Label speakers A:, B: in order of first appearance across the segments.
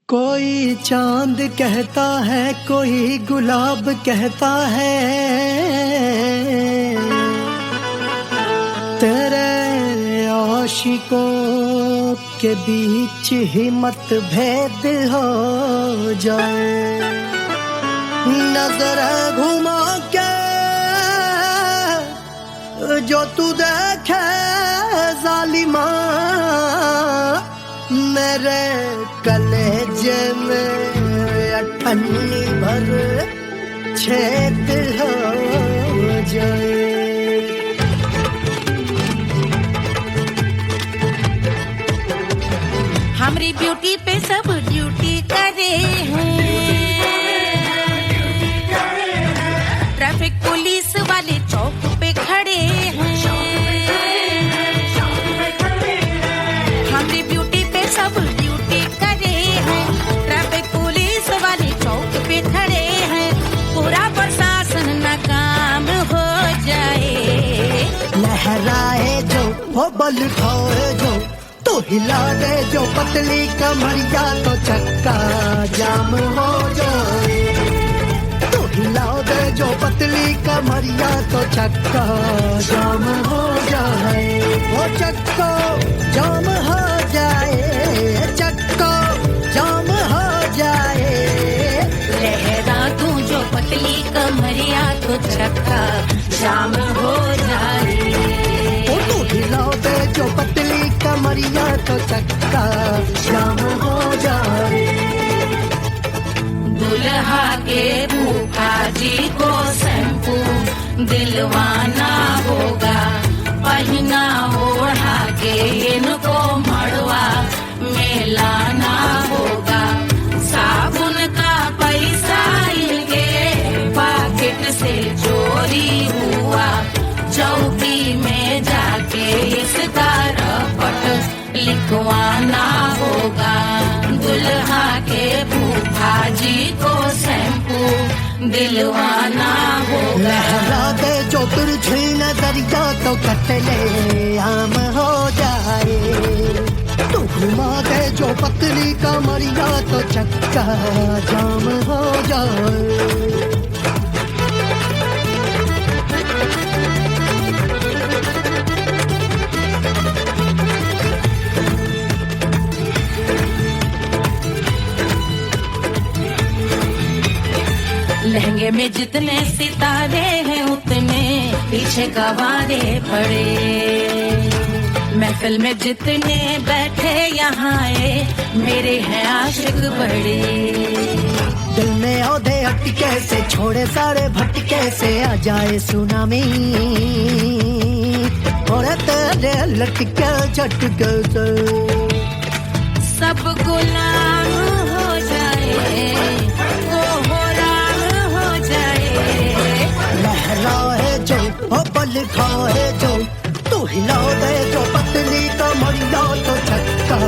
A: कोई चांद कहता है, कोई गुलाब कहता है, तेरे आशिकों के बीच ही मतभेद हो जाए। नजर घुमा के जो तू देखे जालिमा, मेरे कलेजे में अठन्नी भर छेद हो जाए।
B: हमारी ब्यूटी पे सब ड्यूटी करे हैं, ट्रैफिक पुलिस वाले चौक पे खड़े हैं। हमारी ब्यूटी पे सब ड्यूटी करे हैं, ट्रैफिक पुलिस वाले चौक पे खड़े हैं। पूरा प्रशासन नाकाम हो जाए।
A: लहराए जो वो बल खाए जो, तो हिला दे जो पतली कमरिया, तो चक्का जाम हो जाए। तो हिला दे जो पतली कमरिया, तो चक्का जाम हो जाए। वो चक्का जाम हो जाए, चक्का जाम हो जाए।
B: लहरा तू जो पतली कमरिया, तो चक्का जाम हो जाए।
A: तो हिला दे जो पतली कमरिया, तो चक्का जाम हो जाए।
B: दुल्हा के फूफा जी को शैम्पू दिलवाना होगा, पहना ओढ़ा के इनको मड़वा में लाना होगा। साबुन का पैसा इनके पॉकेट से चोरी हुआ, चौकी में जाके इसका रपट लिखवाना होगा। दुल्हा के फूफा जी को शैम्पू दिलवाना होगा।
A: लहरा दे जो तुरझी नजरिया, तो कतले आम हो जाए। तू घुमा दे जो पतली कमरिया, तो चक्का जाम हो जाए।
B: लहंगे में जितने सितारे हैं, उतने पीछे गवारे पड़े। महफिल में जितने बैठे यहाँ आए, मेरे हैं आशिक बड़े।
A: दिल में औधे हटके से, छोड़े सारे भटके से, आ जाए सुनामी और तेरे लटके झटके से
B: सब गुलाम हो जाए,
A: लहराए जो वो बल खाए जो, तू हिला दे जो पतली कमरिया, तो चक्का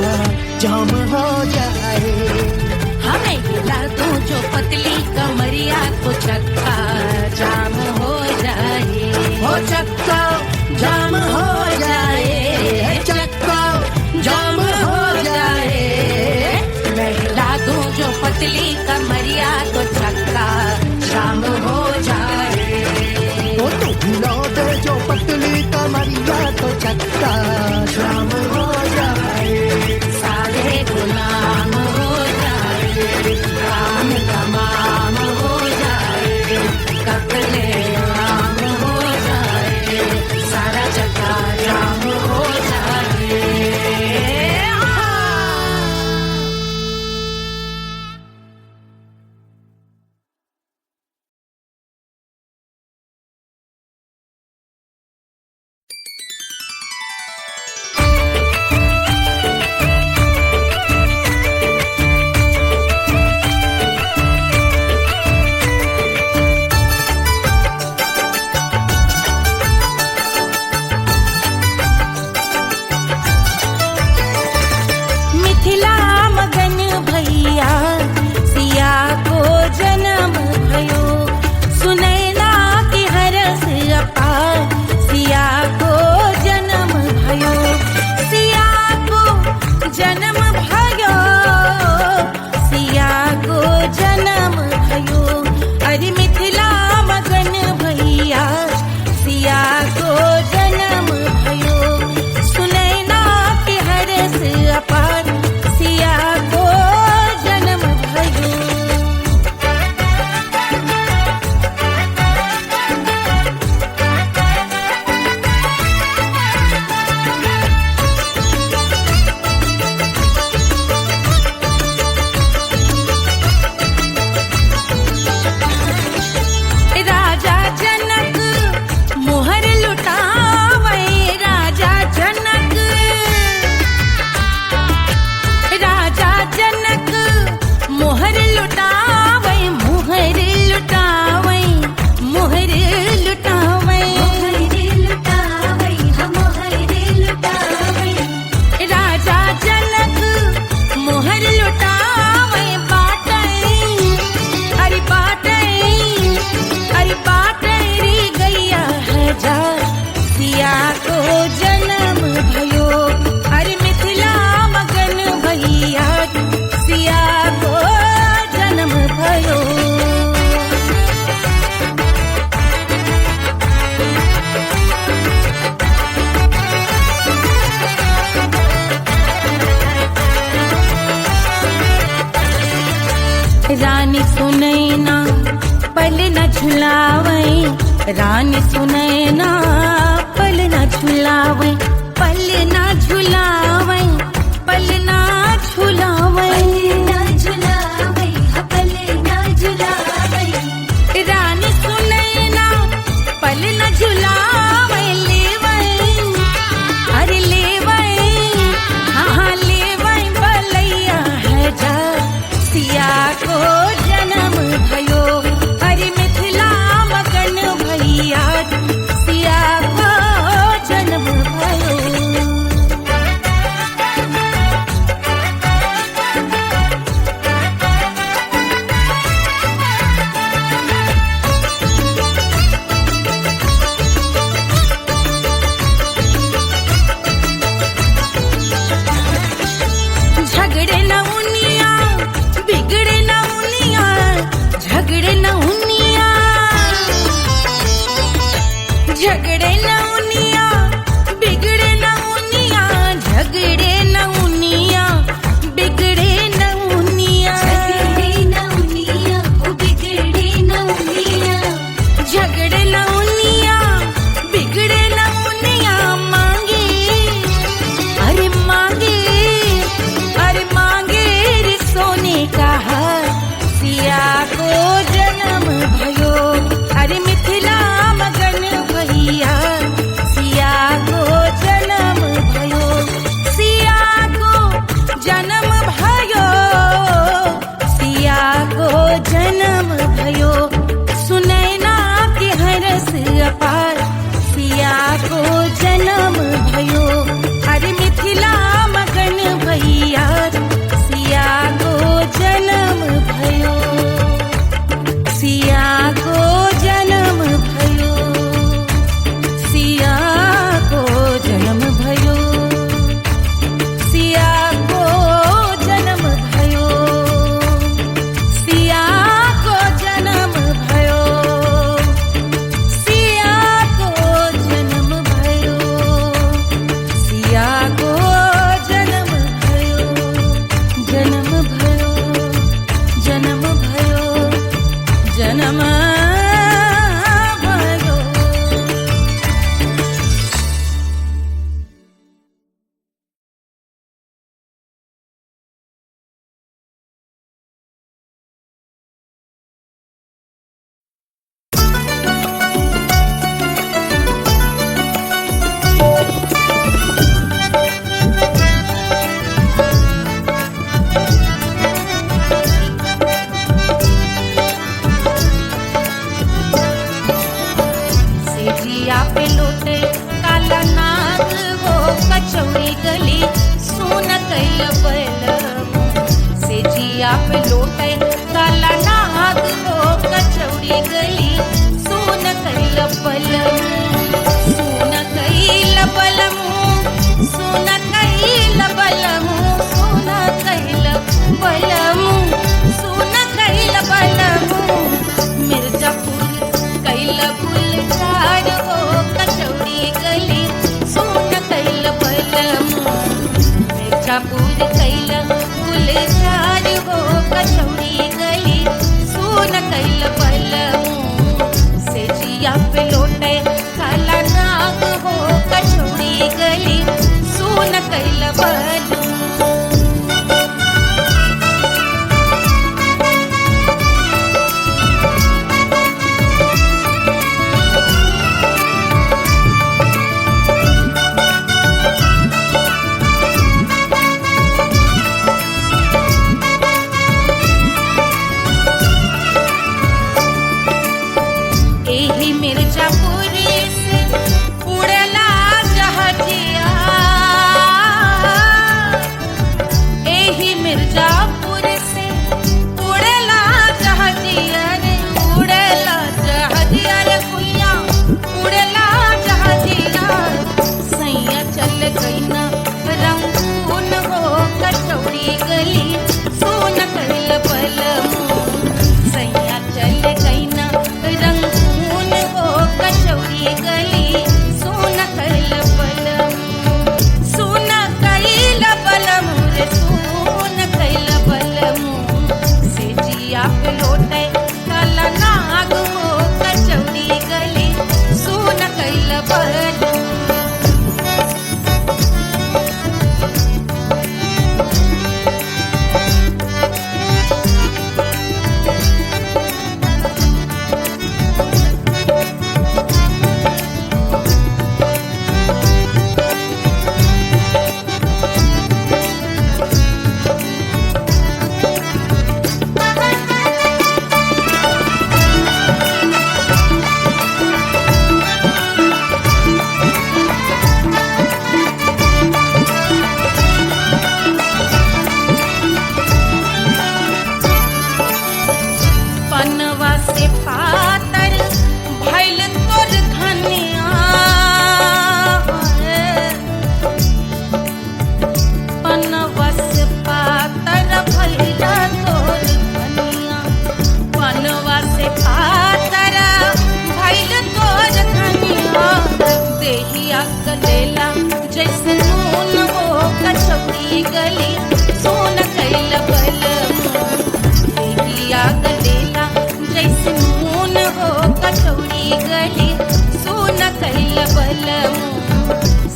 A: जाम हो जाए।
B: हमें हिला दो जो पतली कमरिया, तो चक्का जाम हो जाए।
A: वो चक्का जाम हो जाए, चक्का जाम हो जाए।
B: मैं हिला दूं जो पतली कमरिया, तो चक्का जाम हो जाए।
A: तू हिला दे जो पतली कमरिया, तो चक्का जाम हो जाए।
B: सारे गुलाम हो जाए, काम तमाम हो जाए, कपले आम हो जाए, सारा चक्का जाम हो जाए। रानी सुनैना पल न झुलावे, रानी सुनैना पल न झुलावे, पल न झुलावे, पल न झुलावे, पल न झुलावे, रानी सुनैना पल न झुलावे, लेवै अरे लेवै, हाँ लेवै बलैया है जा सिया को जन्म भयो, अरे मिथिला मगन भैया सिया को जन्म भयो। झगड़े न उनिया बिगड़े न उनिया, झगड़े न उनिया, झगड़े न उनिया बिगड़े न उनिया, झगड़े न उनिया बिगड़े न उनिया, झगड़े न उनिया बिगड़े न उनिया, झगड़े न उनिया बिगड़े न उनिया, मांगे अरे मांगे, अरे मांगे रे सोने का हार सिया को जन्म भयो, अरे मिथिला मगन भैया सिया को जन्म भयो, सिया को जन्म भयो, सिया को जन्म भयो, सुनैना के हरस अपार सिया को जन्म भयो, अरे मिथिला मगन भैया सिया को जन्म भयो, सिया को जन्म भयो, सिया को जन्म भयो, सिया को जन्म भयो, सिया को जन्म भयो, सिया को जन्म भयो, सिया को जन्म भयो, जन्म भयो, जन्म भयो, जन्म भयो। सेजिया पे लोटे काला नाग वो कचौड़ी गली सोन कैल बलम, सेजिया पे लोटे काला नाग वो कचौड़ी गली सोन कैल बलम, सोन कैल बलम, सोन कैल बलम, सोन कैल बलम, सोन कैल बलम, मिर्जापुर कैल गुलजार हो कचौड़ी गली सोन कैल बलम, मिर्जापुर कैल गुलजार हो कचौड़ी गली सोन कैल बलम, सेजिया पे लोटे काला नाग हो कचौड़ी गली सोन कैल बलम। एही मिर्जापुर से उड़ला जहाजिया,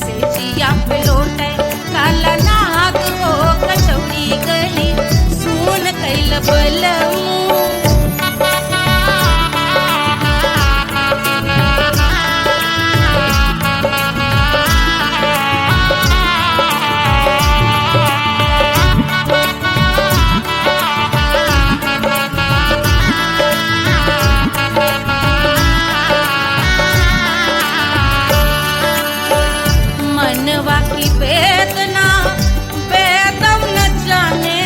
B: सेजिया पे लौटे काला नाग हो कचौड़ी गली सुन कैल बलम मनवा की वेदना वेदम न जाने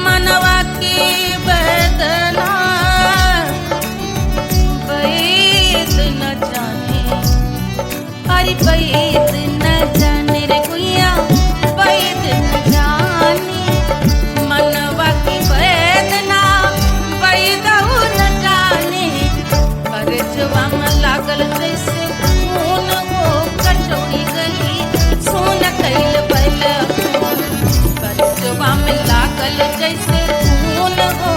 B: मनवा की वेदना वेद न जाने अरे वेद न जाने रे गुइया वेद न जाने मनवा की वेदना वेद न जाने करजवा में लागल जैसे खून हो कचौड़ी गली सोन कैल बल करजवा में लागल जैसे खून हो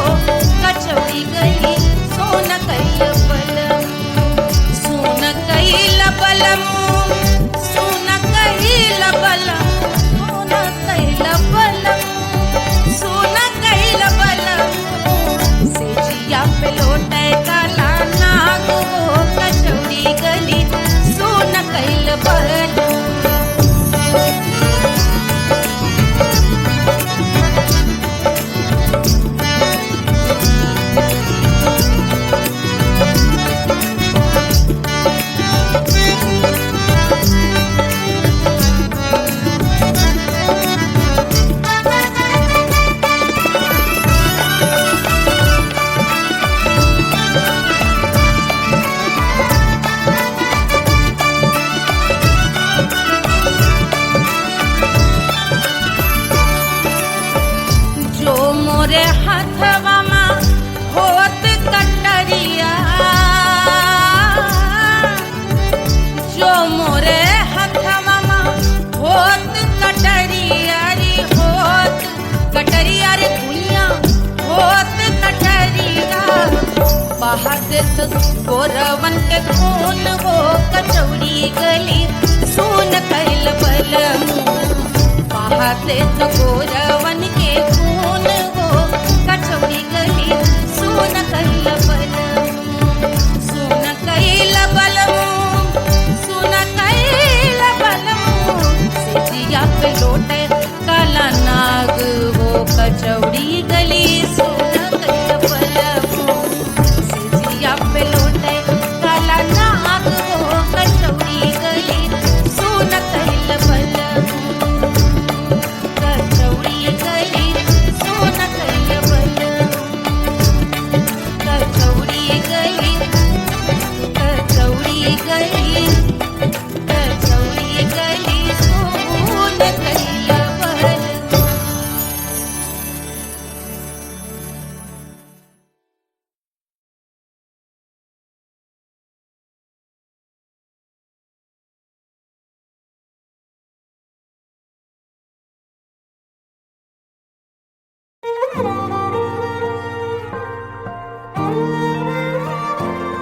B: कचौड़ी गली सोन कैल बल सोन कैल बलम सोन कैल बलम सोन कैल बलम सोन कैल बलम सेजिया पे लौटे काला नाग हो कचौड़ी गली सोन कैल बलम जो मोरे हाथवा में होत कटरिया जो मोरे हाथवा में होत कटरिया रे होत कटरिया रे दुनिया होत कटरिया बहाते तो गोरवन के खून हो कचौड़ी गली सुन कैल बलम बहाते तो गोरवन के खून हो कचौड़ी गली सुन कैल बलम सुन कैल बलम सुन कैल बलम सेजिया पे लौटे काला नाग हो कचौड़ी गली सुन कैल बलम सेजिया पे लौटे काला नाग हो कचौड़ी गली सुन कैल बलम कचौड़ी गली सोन कैल बलम कचौड़ी गली कचौड़ी गली कचौड़ी गली सोन कैल बलम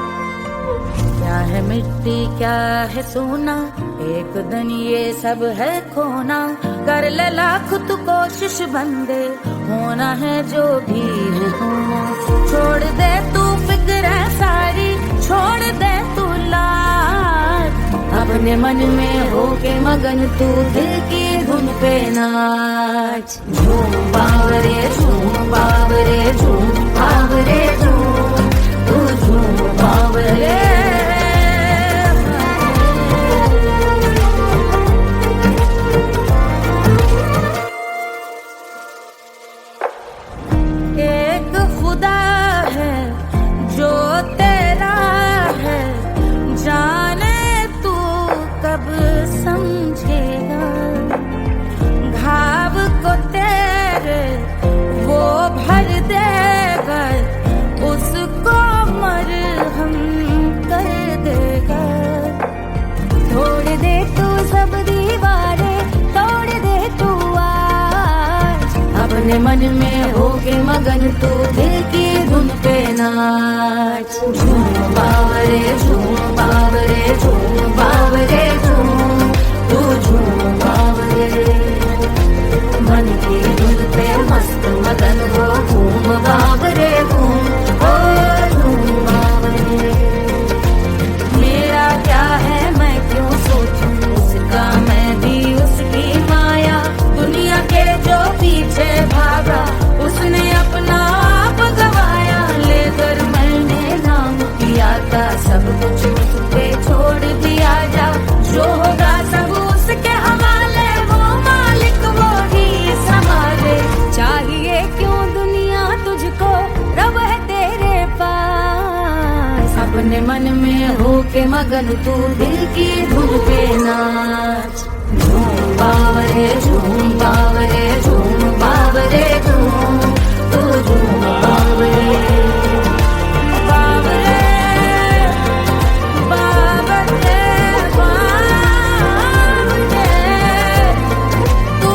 B: क्या है मिट्टी क्या है सोना एक दिन ये सब है खोना कर ले लाख तू कोशिश बंदे होना है जो भी है होना छोड़ दे तू फिक्र सारी छोड़ दे तू लाज अपने मन में होके मगन तू दिल की धुन पे नाच झूम बावरे झूम बावरे झूम बावरे झूम तू झूम बावरे एक खुदा है जो तेरा है जाने तू कब समझेगा घाव को तेरे वो भर देगा उसको मरहम कर देगा तोड़ दे तू सब दीवारें तोड़ दे तू आज अपने मन में होके मगन तू दिल की धुन पे नाच। झूम बावरे झूम बावरे झूम बावरे झूम, तू झूम बावरे। मन की धुन पे मस्त मगन हो, घूम बावरे घूम, ओ झूम बावरे। मेरा क्या है मैं क्यों सोचूं, उसका मैं भी उसकी माया। दुनिया के जो पीछे भागा, उसने अपना आप गवाया। लेकर मैंने नाम किया था, सब कुछ उस पे छोड़ दिया जा। जो होगा सब उसके हवाले, वो मालिक वो ही संभाले। चाहिए क्यों दुनिया तुझको, रब है तेरे पास। अपने मन में हो के मगन तू दिल की धुन पे नाच। झूम बावरे झूम बावरे झूम बावरे झूम, तू झूम बावरे बावरे बावरे बावरे, तू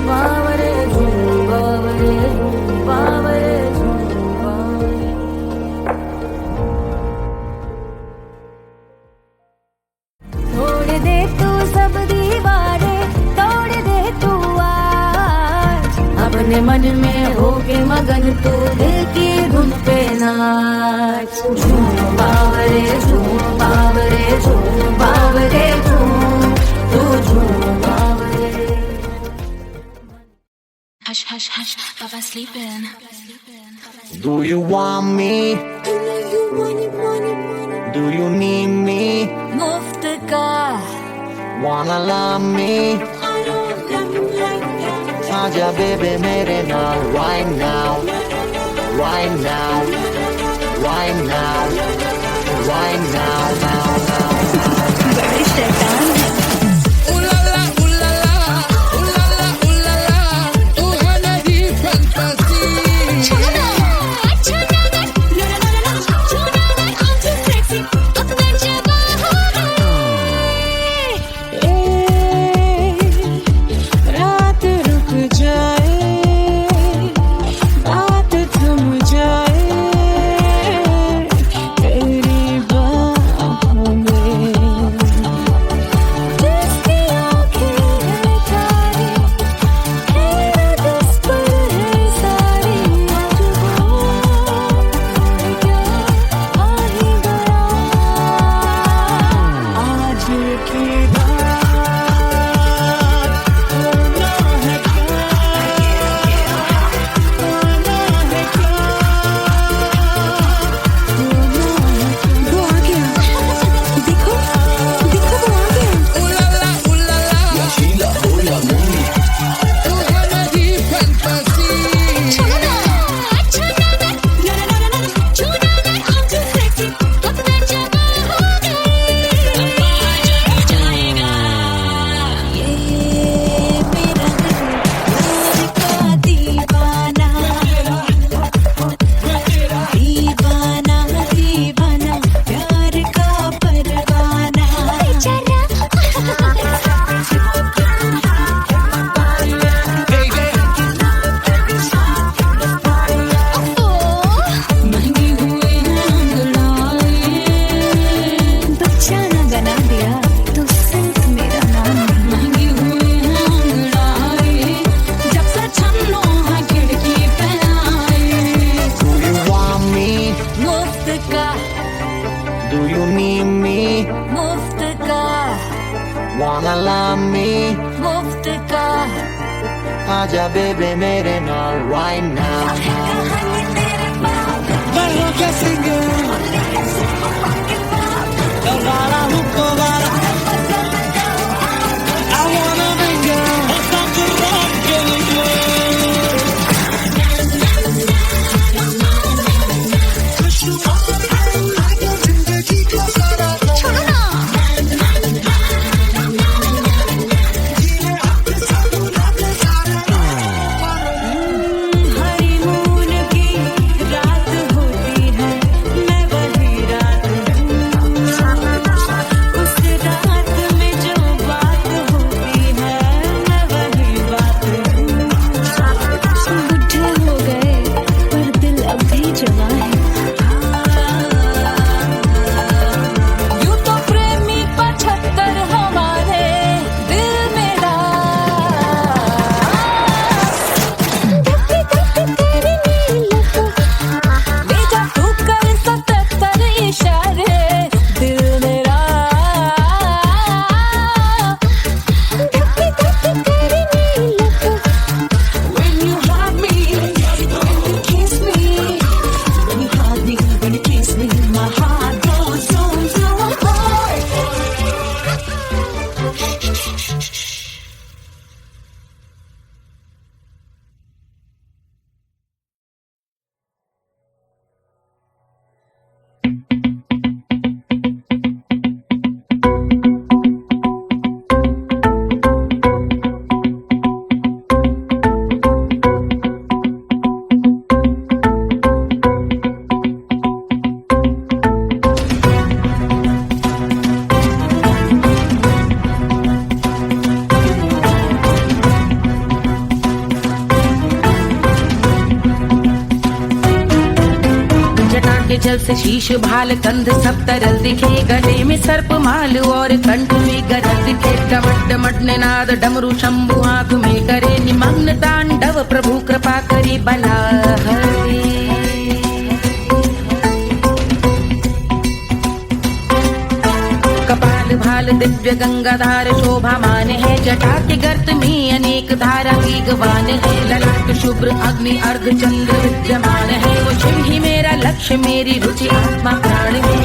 B: बावरे झूम बावरे बावरे झूम बावरे। तोड़ दे तू सब दीवारें, तोड़ दे तू आज। अपने मन में हो के मगन तू दिल की धुन पे नाच। झूम बावरे झूम बावरे झूम बावरे झूम, तू झूम बावरे।
C: Hush, hush, hush, Papa sleeping.
D: Do you want me? Do you need me?
B: मुफ्त का
D: Wanna love me? आजा baby मेरे नाल right now, right now, right now, right now, now, now, now.
B: बड़ी शैतान है।
E: Ooh la la, ooh la la, ooh la la, ooh la la, तू है नहीं fantasy.
C: रात रुक जाए, बात थम जाए, तेरी बाहों में। जिसकी आँखें हैं तारी, तेरा दिस पर है सारी। आज वो क्या आ ही गया, आज की बात होना है क्या, होना है क्या, वो आ गया। देखो देखो वो आ गया।
E: Ooh la la, ooh la la, तू है नहीं fantasy.
C: दीवाना दीवाना प्यार का परवाना। महंगी हुई अंगड़ाई, बच्चा ना बना दिया तो सिर्फ मेरा नाम। महंगी हुई अंगड़ाई, जब से छन्नों है खिड़की पे आई।
D: Do you want me?
B: मुफ्त का
D: Do you need me?
B: मुफ्त का
D: Wanna love me?
B: मुफ्त का
D: आजा baby मेरे नाल right now.
A: Barro que singer, the Vala Huko Vala. I wanna bring you up to rock and
C: honeymoon की रात होती है, मैं वही रात
B: लाल जल से शीश भाल कंध सब तरल दिखे, गले में सर्प माल और कंठ में गरज दिखे। डमट डमट निनाद डमरू शंभु आंख में करे निमग्न तांडव, प्रभु कृपा करे बला हरे। कपाल भाल दिव्य गंगाधार शोभामान है, जटा के गर्त में अनेक धारा वेगवान है। ललाट शुभ्र अग्नि अर्घ चंद्र विद्यमान है, वो शिव ही मेरा लक्ष्य मेरी रुचि आत्मा प्राण है।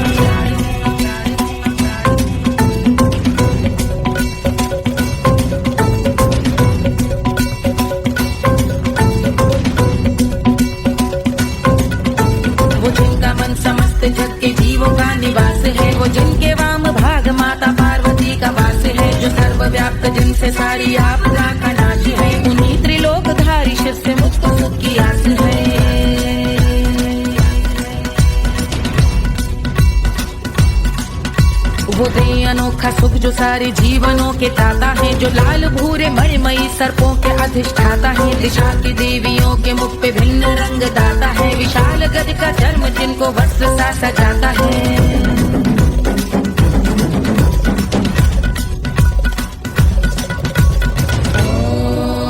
B: वो जिनका मन समस्त जग के जीवों का निवास है, वो जिनके वाम भाग माता पार्वती का वास है। जो सर्वव्याप्त जिनसे सारी आपदा का नाश है, उन्हीं त्रिलोकधारी शिव से मुझको सुख की आस है। वो दे अनोखा सुख जो सारे जीवनों के दाता है, जो लाल भूरे मणिमयी सर्पों के अधिष्ठाता है। दिशा की देवियों के मुख पे भिन्न रंग दाता है, विशाल गज का चर्म जिनको वस्त्र सा सजाता है।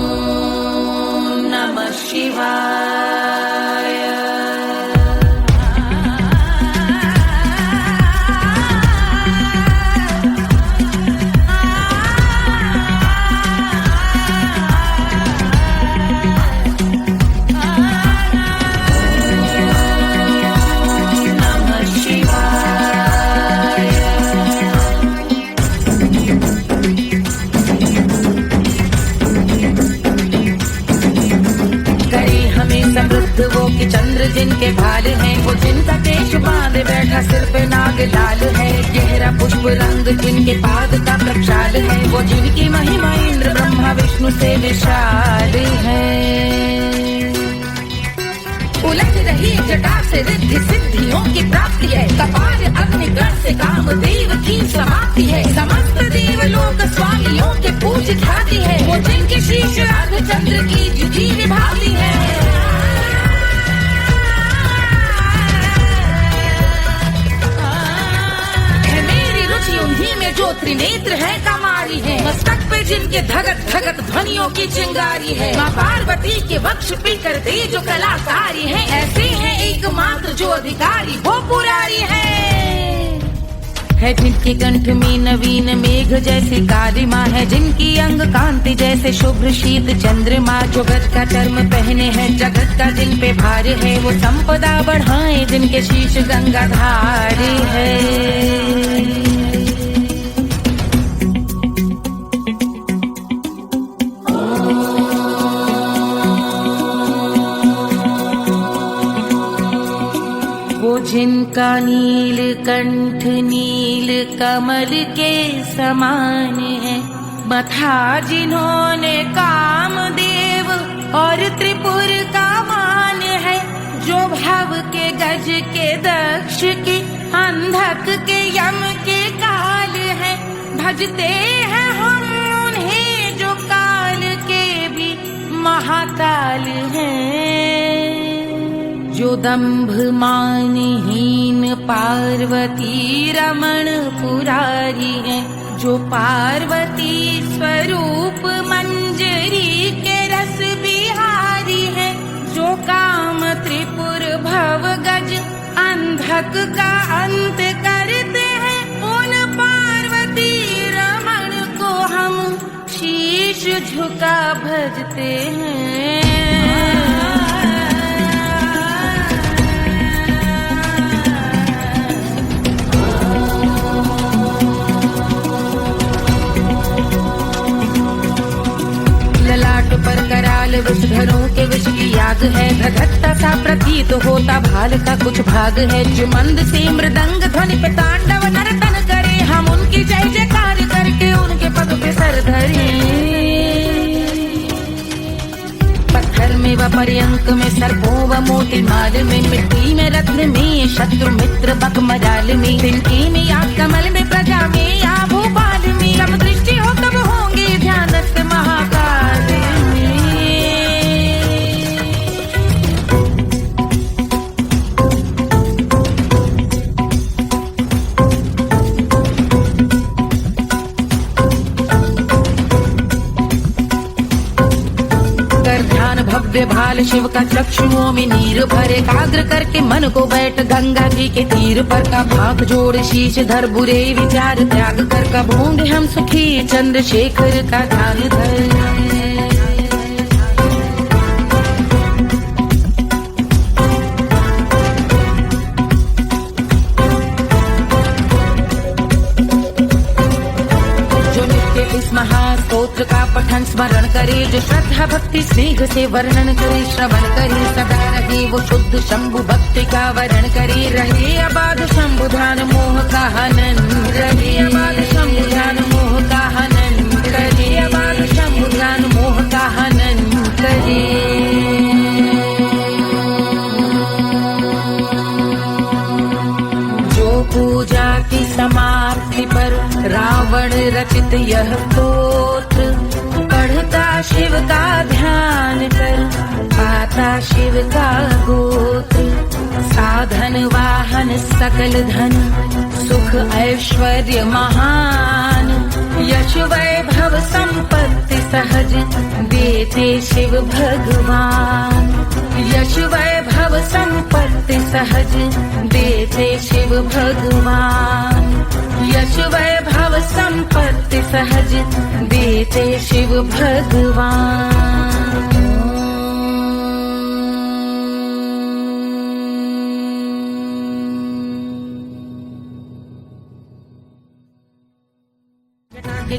B: ओम नमः शिवाय। समृद्ध वो कि चंद्र जिनके भाल हैं, वो जिनका केश बांधे बैठा सिर पे नाग लाल है। गहरा पुष्प रंग जिनके पाद का प्रक्षाल है, वो जिनकी महिमा इंद्र ब्रह्मा विष्णु से विशाल है। उलझ रही जटा से रिद्धि सिद्धियों की प्राप्ति है, कपाल अग्निगण से कामदेव की समाप्ति है। समस्त देवलोक स्वामियों के पूज ख्याति है, वो जिनके शीश अर्ध चंद्र की जुटी विभाती है। उन्हीं में जो त्रिनेत्र है कमारी है, मस्तक पे जिनके धगत धगत ध्वनियों की चिंगारी है। माँ पार्वती के वक्ष पे कर दे जो कलाकारी है, ऐसे हैं एकमात्र जो अधिकारी वो पुरारी है। जिनके कंठ में नवीन मेघ जैसे कालिमा है, जिनकी अंग कांति जैसे शुभ्र शीत चंद्रमा। जो गज का चर्म पहने हैं जगत का जिन पे भार है, वो संपदा बढ़ाए जिनके शीश गंगाधार है। जिनका नील कंठ नील कमल के समान है, मथा जिन्होंने कामदेव और त्रिपुर का मान है। जो भव के गज के दक्ष के अंधक के यम के काल है, भजते हैं हम उन्हें जो काल के भी महाकाल हैं। जो दंभ मानहीन पार्वती रमण पुरारी है, जो पार्वती स्वरूप मंजरी के रस बिहारी है। जो काम त्रिपुर भव गज अंधक का अंत करते हैं, उन पार्वती रमण को हम शीश झुका भजते हैं। ललाट पर कराल विषधरों के विष की याद है, धधकता सा प्रतीत होता भाल का कुछ भाग है। जो मंद से मृदंग ध्वनि पे तांडव नर्तन करे, हम उनकी जय जयकार करके उनके पद पे सर धरे। पत्थर में व पर्यंक में सर्पों व मोती माल में, मिट्टी में रत्न में शत्रु मित्र बक मजाल में, तिनके में या कमल में प्रजा में या भोपाल में। जब दृष्टि हो तब होंगे ध्यानस्थ महाकाल में। भव्य भाल शिव का चक्षुओं में नीर भरे एकाग्र करके मन को बैठ गंगा जी के तीर पर का भाग जोड़ शीश धर बुरे विचार त्याग कर कब होंगे हम सुखी चंद्रशेखर का ध्यान धर। इस महास्तोत्र का पठन स्मरण करे, जो श्रद्धा भक्ति स्नेह से वर्णन करे, श्रवण करे सदा रहे वो शुद्ध शंभु भक्ति का वर्ण करे, रहे अबाध शंभु ध्यान मोह का हनन, रहे अबाध शंभु ध्यान मोह का हनन, रहे अबाध शंभु ध्यान मोह का हनन करे। पूजा की समाप्ति पर रावण रचित यह स्तोत्र पढ़ता शिव का ध्यान कर, पाता शिव का गोत्र, साधन वाहन सकल धन सुख ऐश्वर्य महान, यश वैभव संपत्ति सहज देते शिव भगवान, यश वैभव संपत्ति सहज देते शिव भगवान, यश वैभव संपत्ति सहज देते शिव भगवान।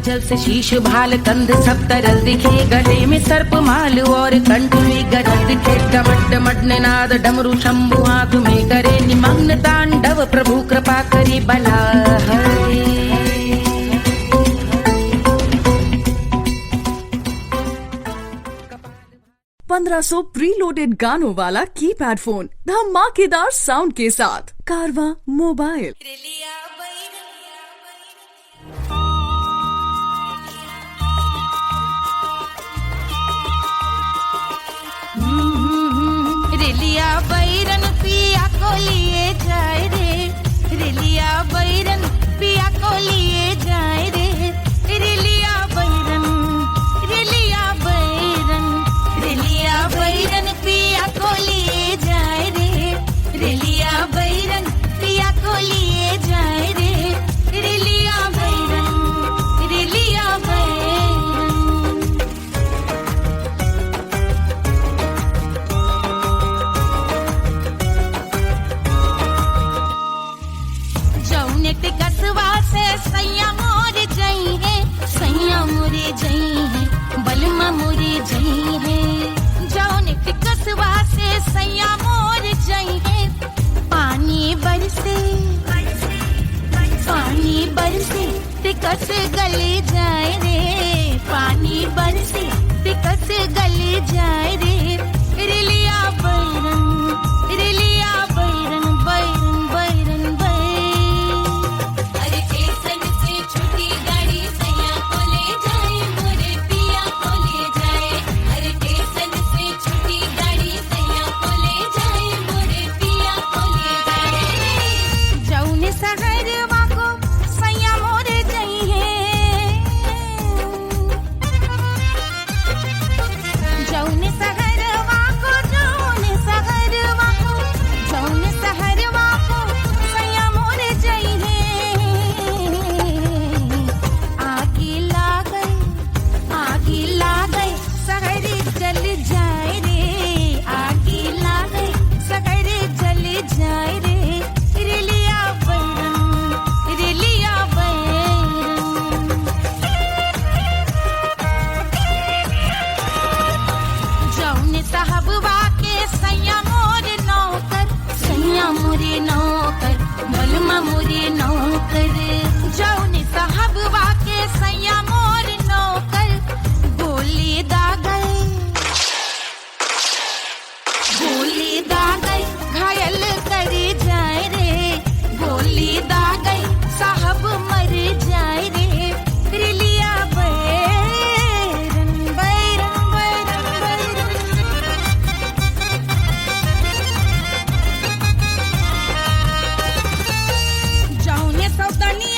B: जल से शीश भाल कंध सब तरल दिखे, गले में सर्प माल और कंठ में गजल दिखे, डमट डमट निनाद डमरू शंभु हाथ में करे, निमग्न तांडव प्रभु कृपा करे बला हरे।
F: 1500 प्रीलोडेड गानों वाला कीपैड फोन धमाकेदार साउंड के साथ कारवा मोबाइल।
B: रिलिया बैरन पिया को लिए जाए रे, रिलिया बैरन पिया को लिए जाए रे, रिलिया बैरन, रिलिया बैरन, रिलिया बैरन पिया को लिए जाए रे, रिलिया बैरन पिया को लिए जाए रे, रिलिया बैरन, रिलिया बैरन। कसवा से सैया मोरे जई है, सैया मोरे जई है, बलमा मोरे जई है, जौन कसवा से सैया मोरे जई है, पानी बरसे, पानी बरसे तिकस गले जाए रे, पानी बरसे तिकस गले जाए रे, रिलिया बैरन, रिलिया बैरन, बैरन बैरन बैरन। सौतनी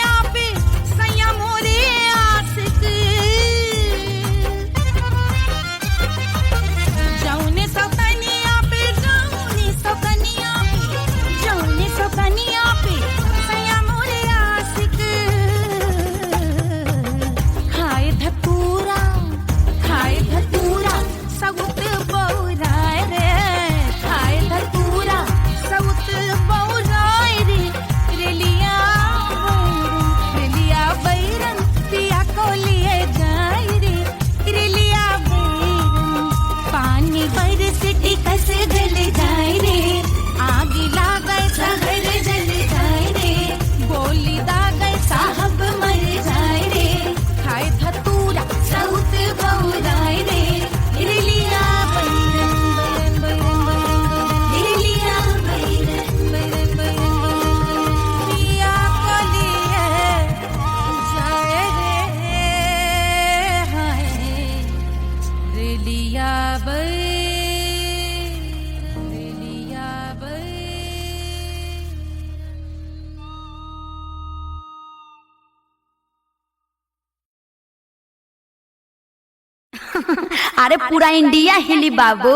G: अरे पूरा इंडिया हिली बाबू,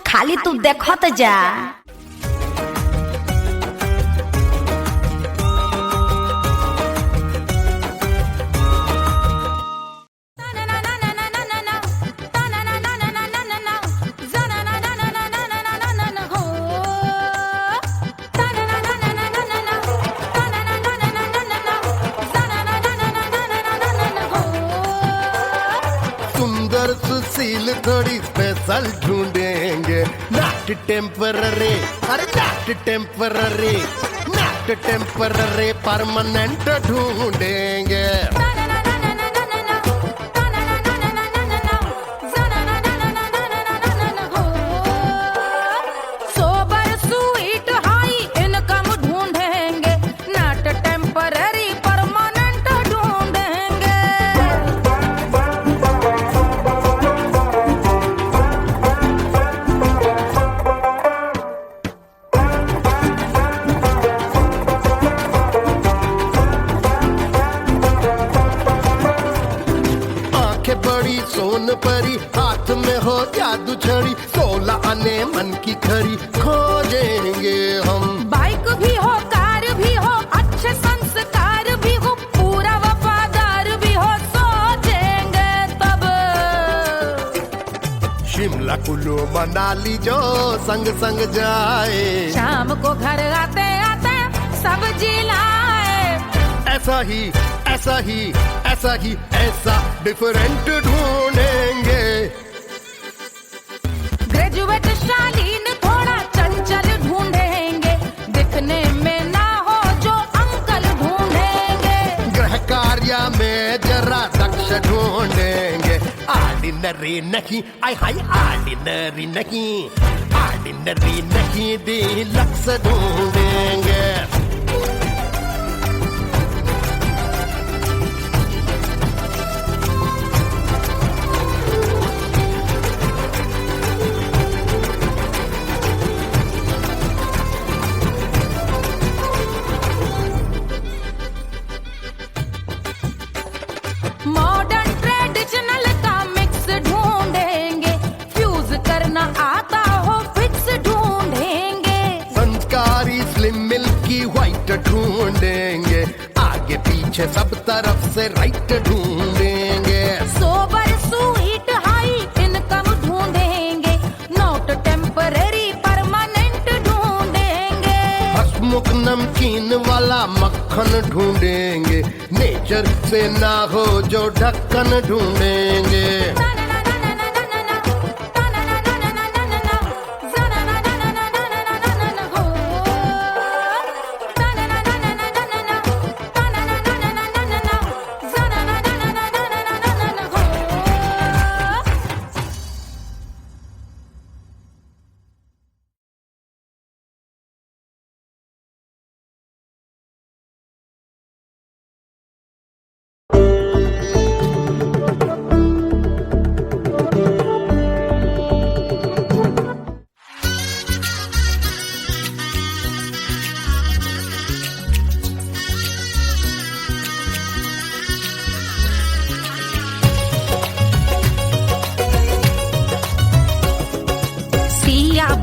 G: खाली तू देखत जा।
H: सुंदर सुशील थोड़ी स्पेशल ढूंढेंगे, नॉट टेम्पररी, अरे not temporary, not temporary, permanent ढूंढेंगे।
B: सोबर स्वीट हाई इनकम ढूंढेंगे, नॉट टेम्पररी परमानेंट ढूंढेंगे।
H: आंखें बड़ी सोन परी, हाथ में हो जादू छड़ी, 16 आने मन की खरी खोजेंगे हम।
B: बाइक भी हो, कार भी हो, अच्छे संस्कार भी हो, पूरा वफादार भी हो, सोचेंगे तब।
H: शिमला कुल्लू मनाली जो संग संग जाए,
B: शाम को घर आते आते सब्जी लाए।
H: ऐसा ही ऐसा ही ऐसा ही ऐसा डिफरेंट ढूंढेंगे।
B: ग्रेजुएट शालीन थोड़ा चंचल ढूंढेंगे, दिखने में ना हो जो अंकल ढूंढेंगे।
H: गृह कार्य में जरा दक्ष ढूंढेंगे, ऑर्डिनरी नहीं, आई हाय ऑर्डिनरी नहीं, ऑर्डिनरी नहीं, डीलक्स ढूंढेंगे।
B: मॉडर्न ट्रेडिशनल का मिक्स ढूंढेंगे, फ्यूज करना आता हो फिक्स ढूंढेंगे।
H: संस्कारी स्लिम मिल्की व्हाइट ढूंढेंगे, आगे पीछे सब तरफ से राइट ढूंढेंगे।
B: सोबर स्वीट हाई इनकम ढूंढेंगे, नॉट टेम्पररी परमानेंट ढूंढेंगे।
H: हंसमुख नमकीन वाला मक्खन ढूंढेंगे, नेचर से ना हो जो ढक्कन ढूंढेंगे।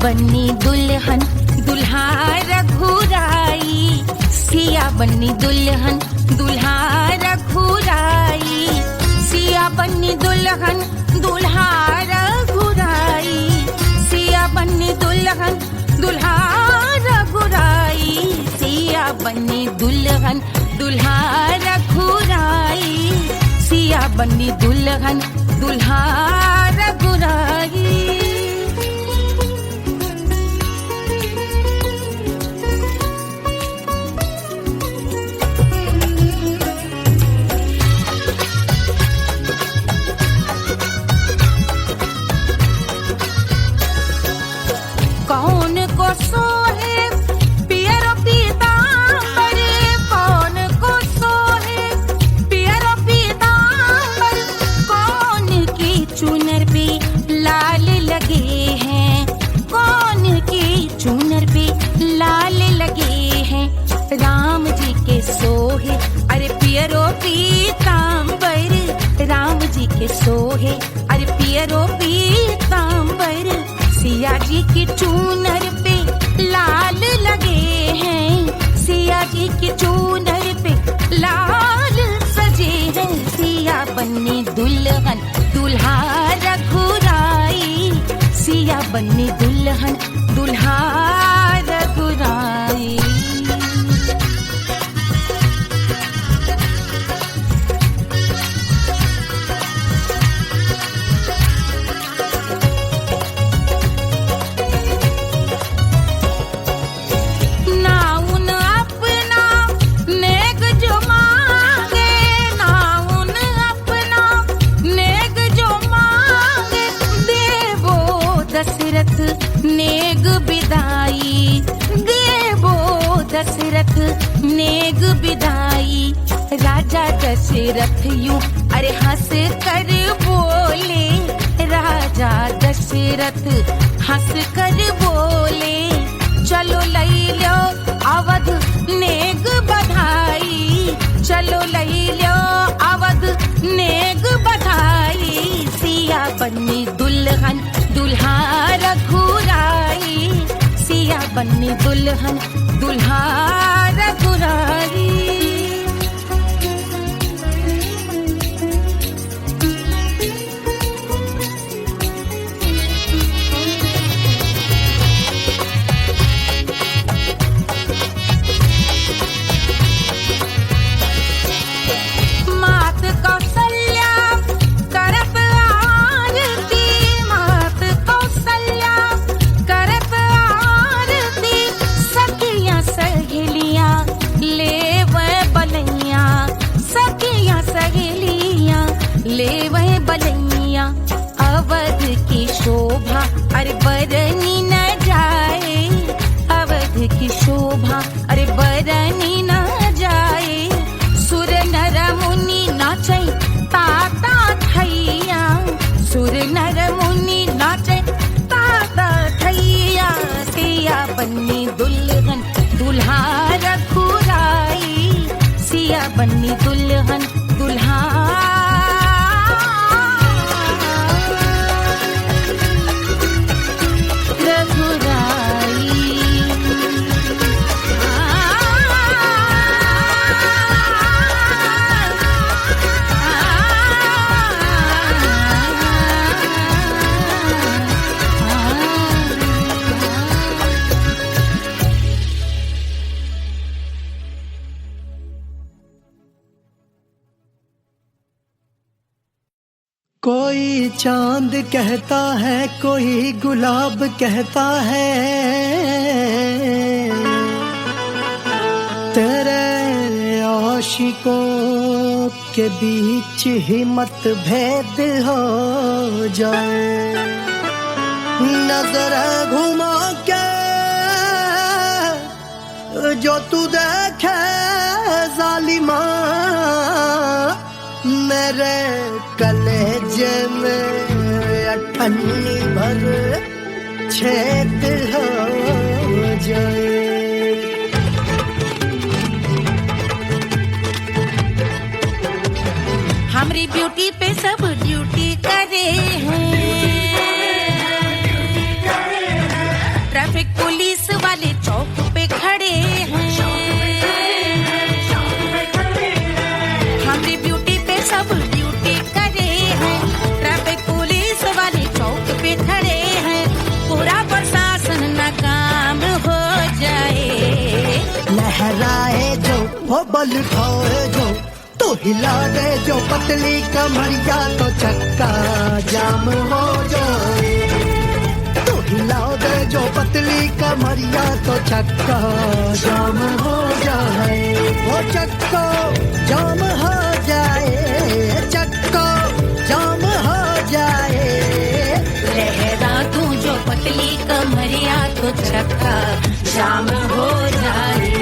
B: बन्नी दुल्हन दुल्हा रघुराई, सिया बन्नी दुल्हन दुल्हा रघुराई, सिया बन्नी दुल्हन दुल्हा रघुराई, सिया बन्नी दुल्हन दुल्हा रघुराई, सिया बन्नी दुल्हन दुल्हा रघुराई, सिया बन्नी दुल्हन दुल्हा रघुराई। कौन को सोहे पियरो पीतांबर, कौन को सोहे पियरो पीतांबर, कौन की चुनर पे लाल लगे जी की चूनर पे लाल लगे हैं, सिया जी की चूनर पे लाल सजे हैं। सिया बन्नी दुल्हन दुल्हा रघुराई, सिया बन्नी दुल्हन दुल्हा रघुराई। नेग बिदाई देवो दशरथ नेग बिदाई। राजा दशरथ यूं अरे हंस कर बोले, राजा दशरथ हंस कर बोले, चलो लई लो अवध नेग बधाई, चलो लई लो अवध नेग बधाई। सिया बन्नी दुल्हन दुल्हा रघुराई, सिया बन्नी दुल्हन दुल्हा रघुराई। मात कौशल्या करत आरती, मात कौशल्या करत आरती। सखियां सहेलियां लेवे बलैया, सखियां सहेलियां लेवे बलैया। अवध की शोभा अरे बरनी न जाए, अवध की शोभा अरे बरनी न जाए। सुर नर मुनि नाचे ताता थैया, सुर नर मुनि नाचे ताता थैया। सिया बन्नी दुल्हन दुल्हा रघुराई, सिया बन्नी दुल्हन दुल्हा
A: कोई चांद कहता है, कोई गुलाब कहता है, तेरे आशिकों के बीच ही मतभेद हो जाए। नजर घुमा के जो तू देखे जालिमा, मेरे कलेजे में अठन्नी भर छेद हो जाए।
B: हमारी ब्यूटी पे सब ड्यूटी करे हैं, ट्रैफिक पुलिस वाले चौक पे खड़े हैं। हमारी ब्यूटी पे सब ड्यूटी करे हैं, ट्रैफिक पुलिस वाले चौक पे खड़े हैं। पूरा प्रशासन नाकाम हो जाए।
A: लहराए जो वो बल खाए जो, तो हिला दे जो पतली कमरिया, तो चक्का जाम हो जाए। तो हिला दे जो पतली कमरिया, तो चक्का जाम हो जाए। वो चक्का जाम हो जाए, चक्का जाम हो जाए।
B: लहरा तू जो पतली कमरिया, तो चक्का जाम हो जाए।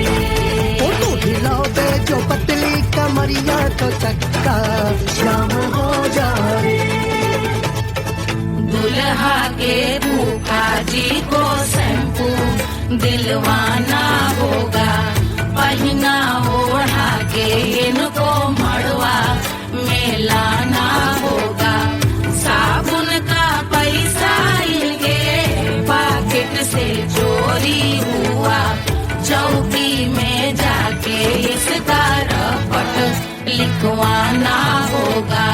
A: तो हिला दे जो पतली कमरिया, तो चक्का जाम हो जाए।
B: दुल्हा के फूफा जी को शैम्पू दिलवाना होगा, पहना ओढ़ा के इनको मड़वा में लाना होगा। साबुन का पैसा इनके पास लिखवाना होगा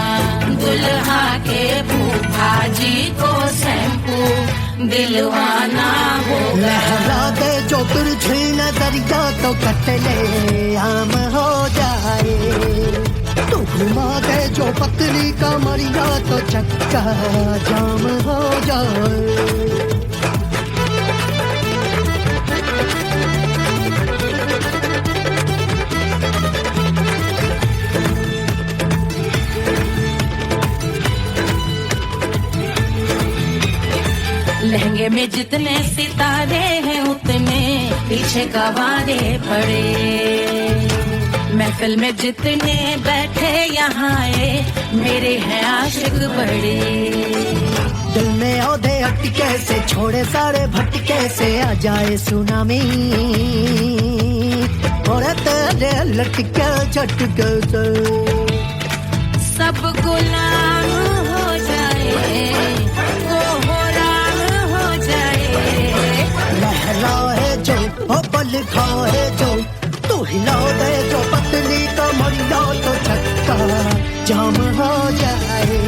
B: दुल्हा के फूफा जी को शैम्पू दिलवाना होगा।
A: लहरा दे जो तुझे नजरिया तो कतले आम हो जाए, तू घुमा दे जो पतली कमरिया तो चक्का जाम हो जाए।
B: लहंगे में जितने सितारे हैं उतने पीछे गवारे पड़े, महफिल में जितने बैठे यहाँ आए मेरे हैं आशिक बड़े।
A: दिल में औधे अटके से छोड़े सारे भटके से आ जाए सुनामी, और तेरे लटके झटके से
B: सब गुलाम हो जाए,
A: लहराए जो ओ पल खाए जो, तू हिला दे जो पतली कमरिया तो चक्का जाम हो जाए।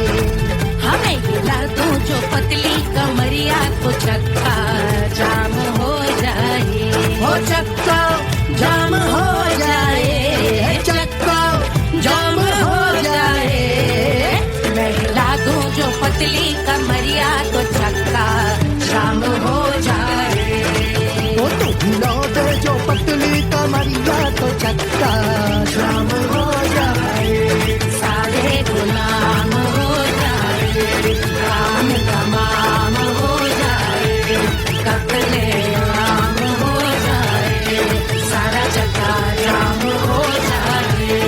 B: हमें हिला दो जो पतली कमरिया तो चक्का जाम हो जाए,
A: हो चक्का जाम हो जाए, चक्का जाम हो जाए।
B: मैं हिला दो जो पतली कमरिया तो चक्का जाम हो जाए,
A: ओ तू हिला दे जो पतली कमरिया तो चक्का जाम हो जाए।
B: सारे गुलाम हो जाए, काम तमाम हो जाए, कतले आम हो जाए, सारा चक्का जाम हो जाए।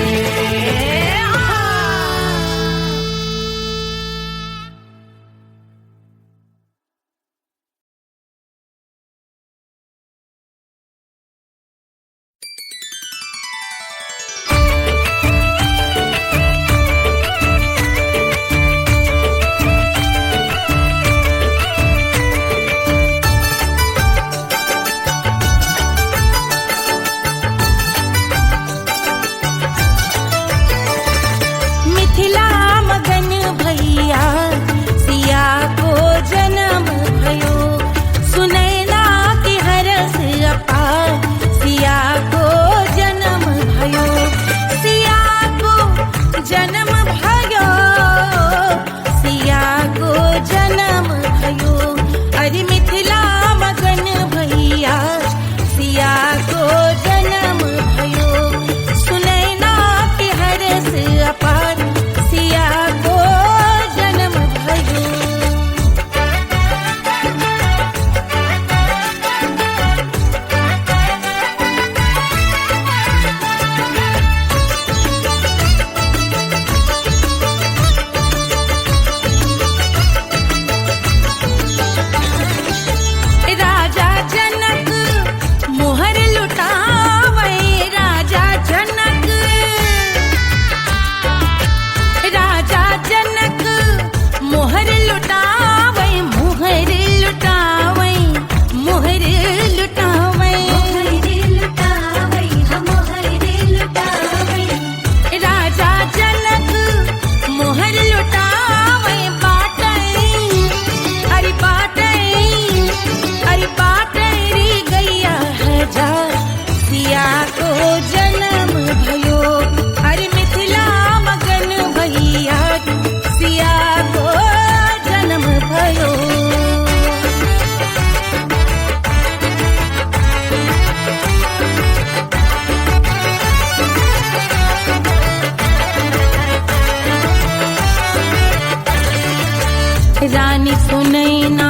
B: रानी सुनैना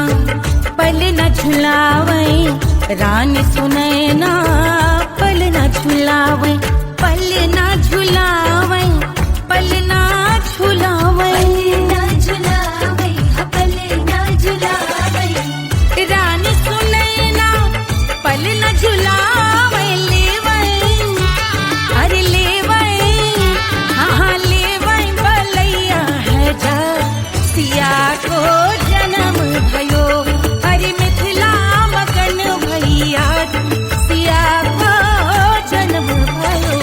B: पल न झुलावे, रानी सुनैना पल न झुलावे, पल न झुलावे, पल न झुलावे, पल न झुलावे। रानी सुनैना पल न झुलावे, लेवै अरे लेवै, हाँ लेवै बलैया है जा सिया को जन्म भयो, हरि मिथिला मगन भैया सिया को जन्म भयो।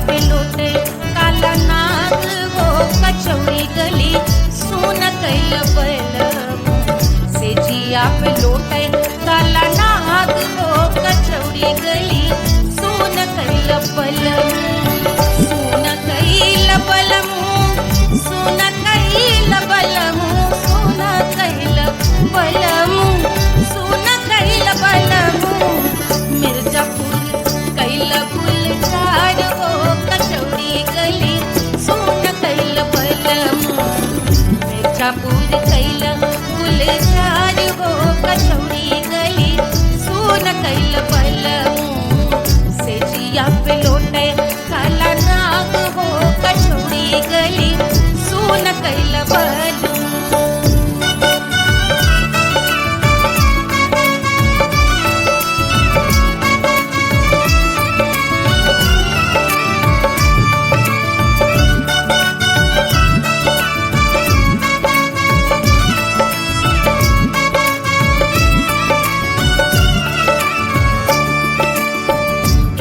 B: पे लौटे काला नाग हो कचौड़ी गली सुन कैल बलमू से जिया पे लौटे काला नाग हो कचौड़ी गली सुन कैल बलमू सुन कैल बलमू सुन कैल बलमू सुन कैल बलमू सुन कैल बलमू मिर्जापुर कैल गुलजार हो कचौड़ी गली सुन कैल बलमू मिर्जापुर कैल गुलजार हो कचौड़ी गली सुन कैल बलमू से जिया पे लौटे काला नाग हो कचौड़ी गली सुन कैल बलमू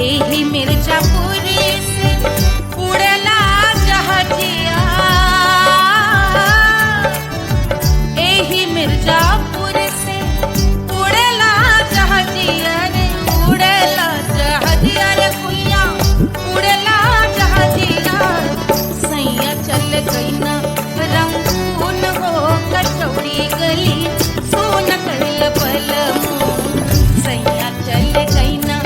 B: एही मिर्जापुर से उड़ला जहाजिया एही मिर्जापुर से उड़ला जहाजिया रे उड़ला जहाजिया रे कुइया उड़ला जहाजिया सैया चल गई ना रंगून हो कचौड़ी गली सुन कैल बलमू सैया चल गई ना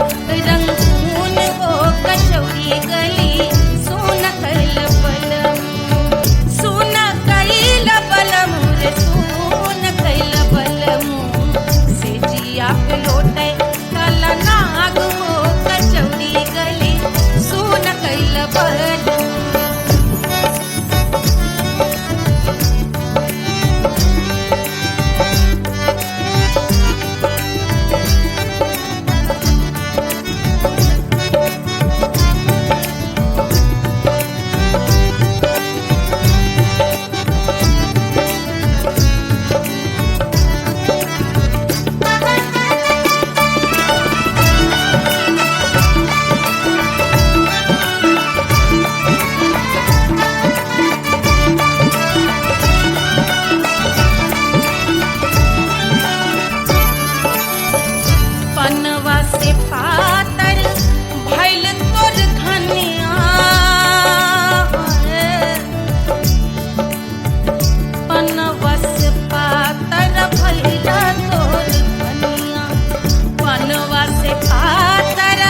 B: रंगून हो कचौड़ी गली सुन कैल बलमू सुन कैल बलमू रे सुन कैल बलमू से जिया पे लौटे काला नाग हो कचौड़ी गली सुन कैल बलमू पनवा से पातर भइल तोर धनिया पनवा से पातर भइल तोर धनिया पनवा से पातर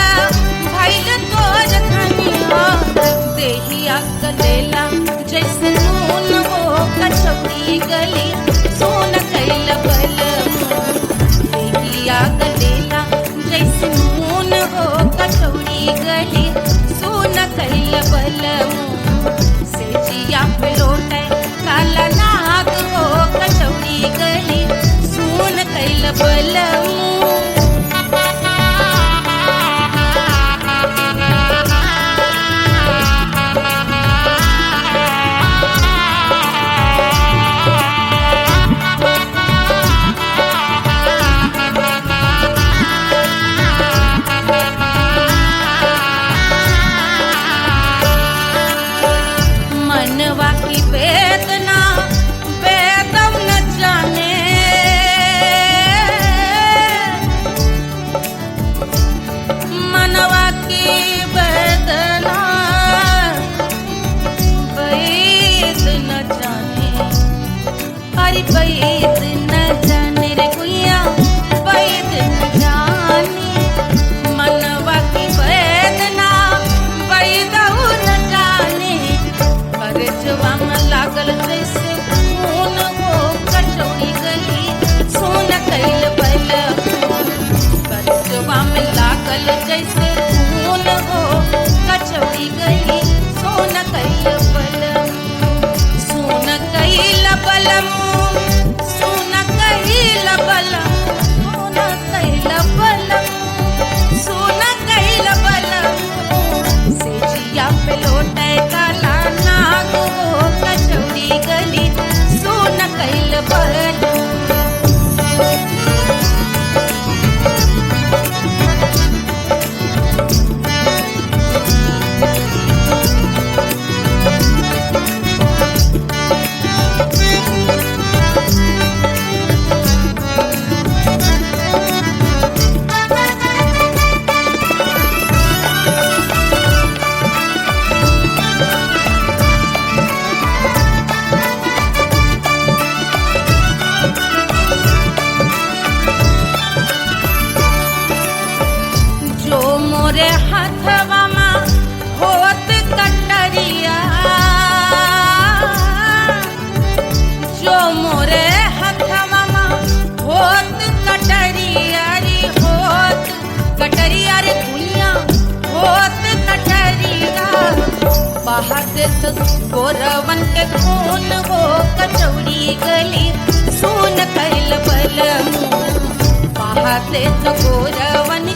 B: भइल तोर धनिया देहिया गलेला जैसे नून हो कचौड़ी गली सुन कैल बलमू देहिया गलेला जैसे नून हो कचौड़ी गली सुन कैल बलमू से जिया पे लौटे काला नाग हो कचौड़ी गली सुन कैल बलमू मनवा की वेदना वेदम न जाने से तो गोरवन के खून हो कचौड़ी गली सोन कैल बलमू बाहर से तो गोरवन